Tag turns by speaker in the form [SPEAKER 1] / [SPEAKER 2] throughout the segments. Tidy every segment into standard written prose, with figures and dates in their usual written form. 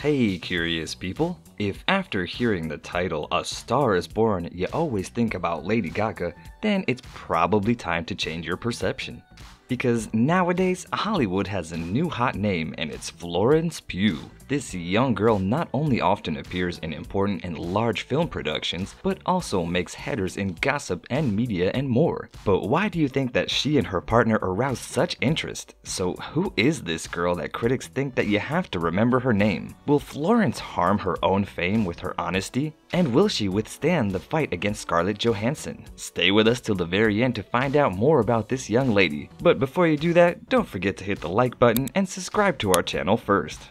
[SPEAKER 1] Hey curious people, if after hearing the title A Star is Born you always think about Lady Gaga, then it's probably time to change your perception. Because nowadays, Hollywood has a new hot name and it's Florence Pugh. This young girl not only often appears in important and large film productions, but also makes headers in gossip and media and more. But why do you think that she and her partner arouse such interest? So who is this girl that critics think that you have to remember her name? Will Florence harm her own fame with her honesty? And will she withstand the fight against Scarlett Johansson? Stay with us till the very end to find out more about this young lady. But before you do that, don't forget to hit the like button and subscribe to our channel first.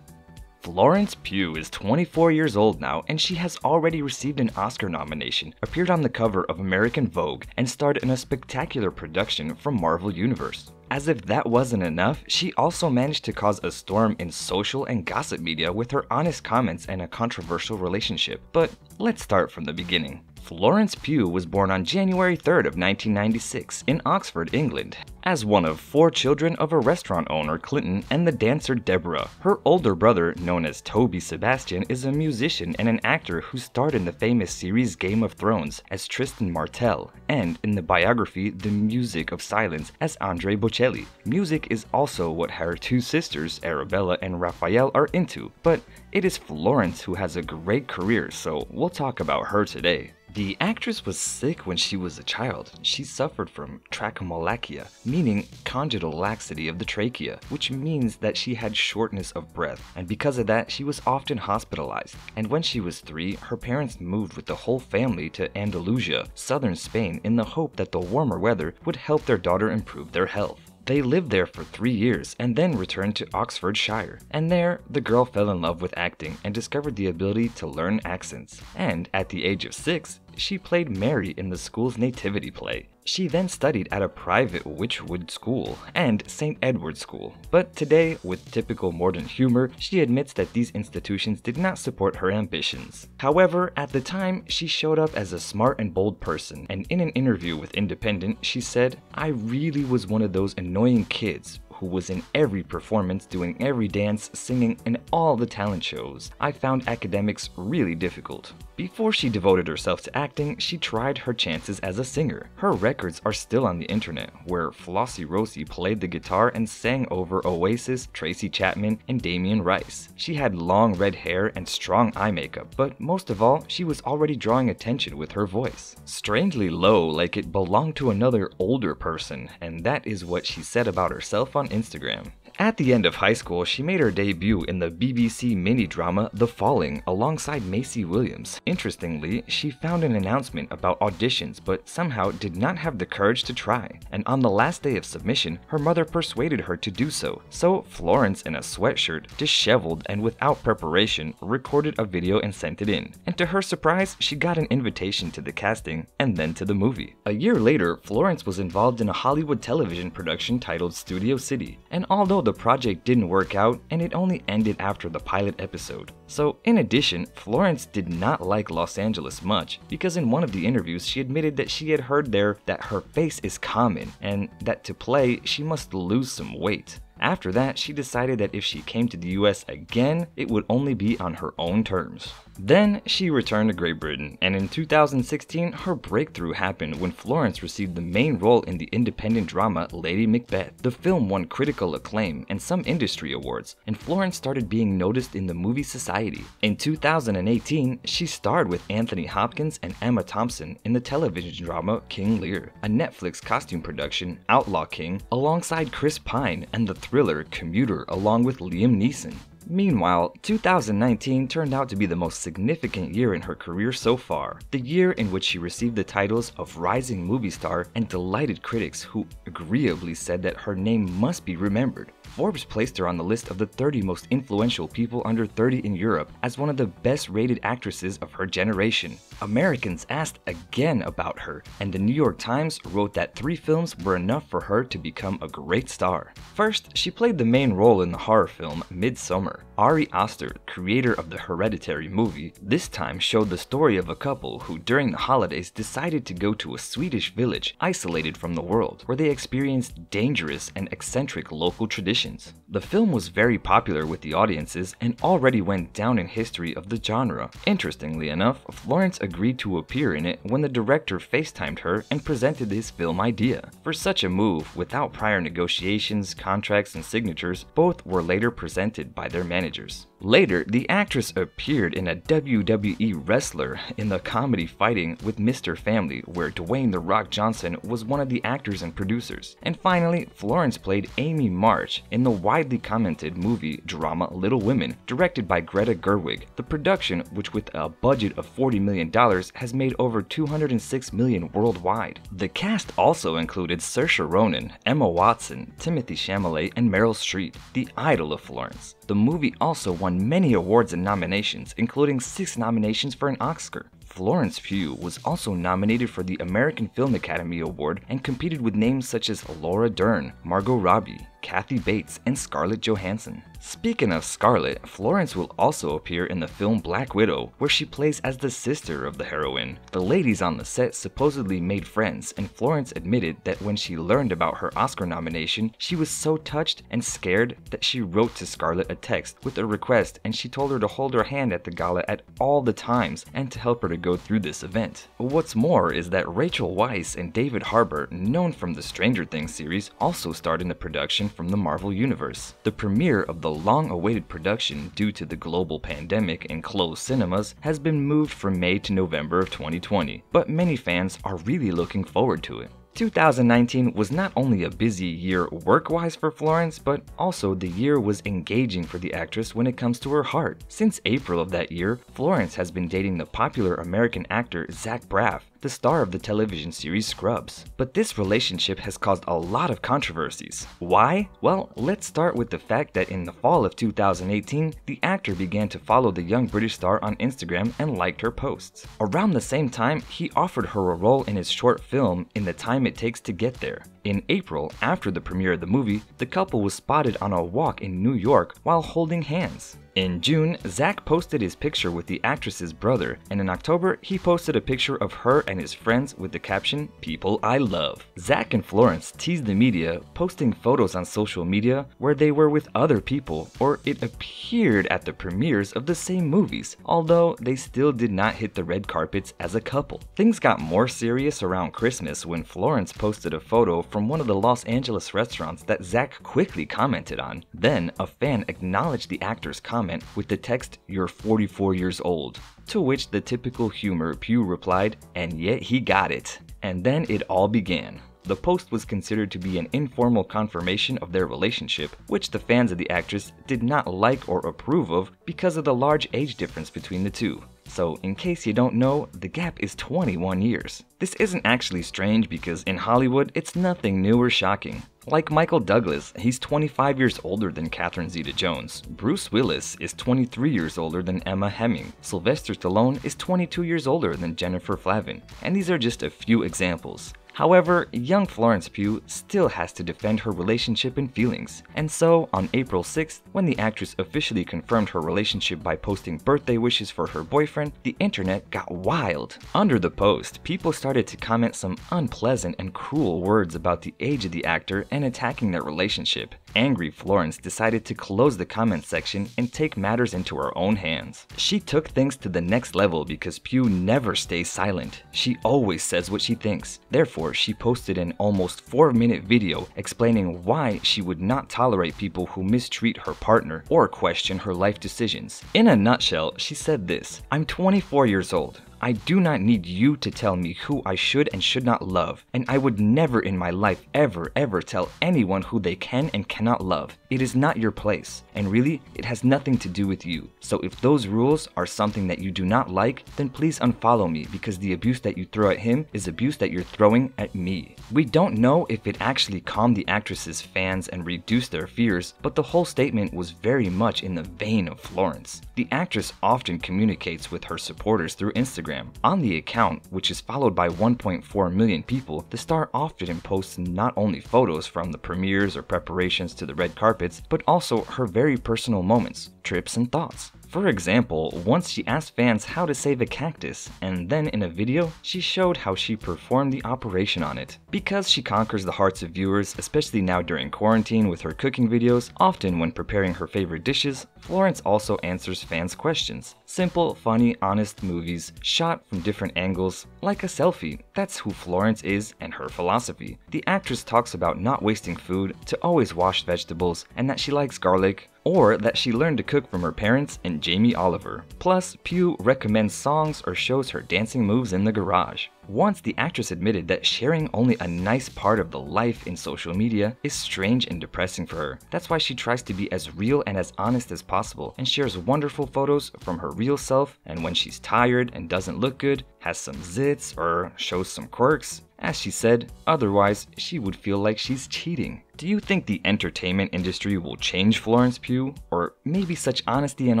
[SPEAKER 1] Florence Pugh is 24 years old now, and she has already received an Oscar nomination, appeared on the cover of American Vogue, and starred in a spectacular production from Marvel Universe. As if that wasn't enough, she also managed to cause a storm in social and gossip media with her honest comments and a controversial relationship. But let's start from the beginning. Florence Pugh was born on January 3rd of 1996 in Oxford, England, as one of 4 children of a restaurant owner, Clinton, and the dancer Deborah. Her older brother, known as Toby Sebastian, is a musician and an actor who starred in the famous series Game of Thrones as Tristan Martell, and in the biography The Music of Silence as Andre Bocelli. Music is also what her 2 sisters, Arabella and Raphael, are into, but it is Florence who has a great career, so we'll talk about her today. The actress was sick when she was a child. She suffered from trachomalacia, meaning congenital laxity of the trachea, which means that she had shortness of breath, and because of that she was often hospitalized. And when she was 3, her parents moved with the whole family to Andalusia, southern Spain, in the hope that the warmer weather would help their daughter improve their health. They lived there for 3 years and then returned to Oxfordshire. And there, the girl fell in love with acting and discovered the ability to learn accents. And at the age of 6, she played Mary in the school's nativity play. She then studied at a private Wychwood school and St. Edward's School. But today, with typical modern humor, she admits that these institutions did not support her ambitions. However, at the time, she showed up as a smart and bold person, and in an interview with Independent, she said, "I really was one of those annoying kids who was in every performance, doing every dance, singing, and all the talent shows. I found academics really difficult." Before she devoted herself to acting, she tried her chances as a singer. Her records are still on the internet, where Flossie Rosie played the guitar and sang over Oasis, Tracy Chapman, and Damien Rice. She had long red hair and strong eye makeup, but most of all, she was already drawing attention with her voice. Strangely low, like it belonged to another older person, and that is what she said about herself on Instagram. At the end of high school, she made her debut in the BBC mini-drama The Falling alongside Maisie Williams. Interestingly, she found an announcement about auditions but somehow did not have the courage to try. And on the last day of submission, her mother persuaded her to do so. So Florence, in a sweatshirt, disheveled and without preparation, recorded a video and sent it in. And to her surprise, she got an invitation to the casting and then to the movie. A year later, Florence was involved in a Hollywood television production titled Studio City. And although the project didn't work out, and it only ended after the pilot episode. So in addition, Florence did not like Los Angeles much, because in one of the interviews she admitted that she had heard there that her face is common and that to play she must lose some weight. After that, she decided that if she came to the US again, it would only be on her own terms. Then she returned to Great Britain, and in 2016 her breakthrough happened when Florence received the main role in the independent drama Lady Macbeth. The film won critical acclaim and some industry awards, and Florence started being noticed in the movie society. In 2018, she starred with Anthony Hopkins and Emma Thompson in the television drama King Lear, a Netflix costume production, Outlaw King, alongside Chris Pine, and the thriller Commuter along with Liam Neeson. Meanwhile, 2019 turned out to be the most significant year in her career so far, the year in which she received the titles of Rising Movie Star and delighted critics who agreeably said that her name must be remembered. Forbes placed her on the list of the 30 most influential people under 30 in Europe as one of the best-rated actresses of her generation. Americans asked again about her, and the New York Times wrote that 3 films were enough for her to become a great star. First, she played the main role in the horror film Midsommar. Ari Aster, creator of the Hereditary movie, this time showed the story of a couple who during the holidays decided to go to a Swedish village isolated from the world, where they experienced dangerous and eccentric local traditions. nominations. The film was very popular with the audiences and already went down in history of the genre. Interestingly enough, Florence agreed to appear in it when the director FaceTimed her and presented his film idea. For such a move, without prior negotiations, contracts, and signatures, both were later presented by their managers. Later, the actress appeared in a WWE wrestler in the comedy Fighting with Mr. Family, where Dwayne "The Rock" Johnson was one of the actors and producers. And finally, Florence played Amy March in the widely commented movie drama Little Women, directed by Greta Gerwig. The production, which with a budget of $40 million, has made over $206 million worldwide. The cast also included Saoirse Ronan, Emma Watson, Timothée Chalamet, and Meryl Streep, the idol of Florence. The movie also won many awards and nominations, including 6 nominations for an Oscar. Florence Pugh was also nominated for the American Film Academy Award and competed with names such as Laura Dern, Margot Robbie, Kathy Bates, and Scarlett Johansson. Speaking of Scarlett, Florence will also appear in the film Black Widow, where she plays as the sister of the heroine. The ladies on the set supposedly made friends, and Florence admitted that when she learned about her Oscar nomination, she was so touched and scared that she wrote to Scarlett a text with a request, and she told her to hold her hand at the gala at all the times and to help her to go through this event. What's more is that Rachel Weisz and David Harbour, known from the Stranger Things series, also starred in the production from the Marvel Universe. The premiere of the long-awaited production, due to the global pandemic and closed cinemas, has been moved from May to November of 2020, but many fans are really looking forward to it. 2019 was not only a busy year work-wise for Florence, but also the year was engaging for the actress when it comes to her heart. Since April of that year, Florence has been dating the popular American actor Zach Braff, the star of the television series Scrubs. But this relationship has caused a lot of controversies. Why? Well, let's start with the fact that in the fall of 2018, the actor began to follow the young British star on Instagram and liked her posts. Around the same time, he offered her a role in his short film In the Time It Takes to Get There. In April, after the premiere of the movie, the couple was spotted on a walk in New York while holding hands. In June, Zach posted his picture with the actress's brother, and in October, he posted a picture of her and his friends with the caption, "People I Love." Zach and Florence teased the media, posting photos on social media where they were with other people, or it appeared at the premieres of the same movies, although they still did not hit the red carpets as a couple. Things got more serious around Christmas when Florence posted a photo from one of the Los Angeles restaurants that Zach quickly commented on. Then, a fan acknowledged the actor's comment with the text, "You're 44 years old," to which the typical humor Pugh replied, "And yet he got it." And then it all began. The post was considered to be an informal confirmation of their relationship, which the fans of the actress did not like or approve of because of the large age difference between the two. So, in case you don't know, the gap is 21 years. This isn't actually strange because in Hollywood, it's nothing new or shocking. Like Michael Douglas, he's 25 years older than Catherine Zeta-Jones. Bruce Willis is 23 years older than Emma Hemming. Sylvester Stallone is 22 years older than Jennifer Flavin. And these are just a few examples. However, young Florence Pugh still has to defend her relationship and feelings. And so, on April 6th, when the actress officially confirmed her relationship by posting birthday wishes for her boyfriend, the internet got wild. Under the post, people started to comment some unpleasant and cruel words about the age of the actor and attacking their relationship. Angry Florence decided to close the comment section and take matters into her own hands. She took things to the next level because Pugh never stays silent. She always says what she thinks. Therefore, she posted an almost 4-minute video explaining why she would not tolerate people who mistreat her partner or question her life decisions. In a nutshell, she said this: "I'm 24 years old. I do not need you to tell me who I should and should not love, and I would never in my life ever tell anyone who they can and cannot love. It is not your place, and really, it has nothing to do with you. So if those rules are something that you do not like, then please unfollow me because the abuse that you throw at him is abuse that you're throwing at me." We don't know if it actually calmed the actress's fans and reduced their fears, but the whole statement was very much in the vein of Florence. The actress often communicates with her supporters through Instagram. On the account, which is followed by 1.4 million people, the star often posts not only photos from the premieres or preparations to the red carpets, but also her very personal moments, trips, and thoughts. For example, once she asked fans how to save a cactus, and then in a video, she showed how she performed the operation on it. Because she conquers the hearts of viewers, especially now during quarantine with her cooking videos, often when preparing her favorite dishes, Florence also answers fans' questions. Simple, funny, honest movies, shot from different angles, like a selfie. That's who Florence is and her philosophy. The actress talks about not wasting food, to always wash vegetables, and that she likes garlic, or that she learned to cook from her parents and Jamie Oliver. Plus, Pugh recommends songs or shows her dancing moves in the garage. Once the actress admitted that sharing only a nice part of the life in social media is strange and depressing for her. That's why she tries to be as real and as honest as possible and shares wonderful photos from her real self, and when she's tired and doesn't look good, has some zits, or shows some quirks. As she said, otherwise she would feel like she's cheating. Do you think the entertainment industry will change Florence Pugh? Or maybe such honesty and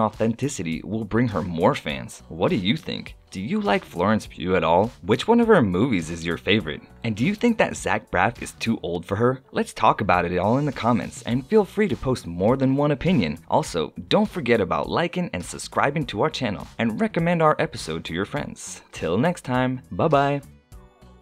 [SPEAKER 1] authenticity will bring her more fans? What do you think? Do you like Florence Pugh at all? Which one of her movies is your favorite? And do you think that Zach Braff is too old for her? Let's talk about it all in the comments, and feel free to post more than one opinion. Also, don't forget about liking and subscribing to our channel, and recommend our episode to your friends. Till next time, bye bye!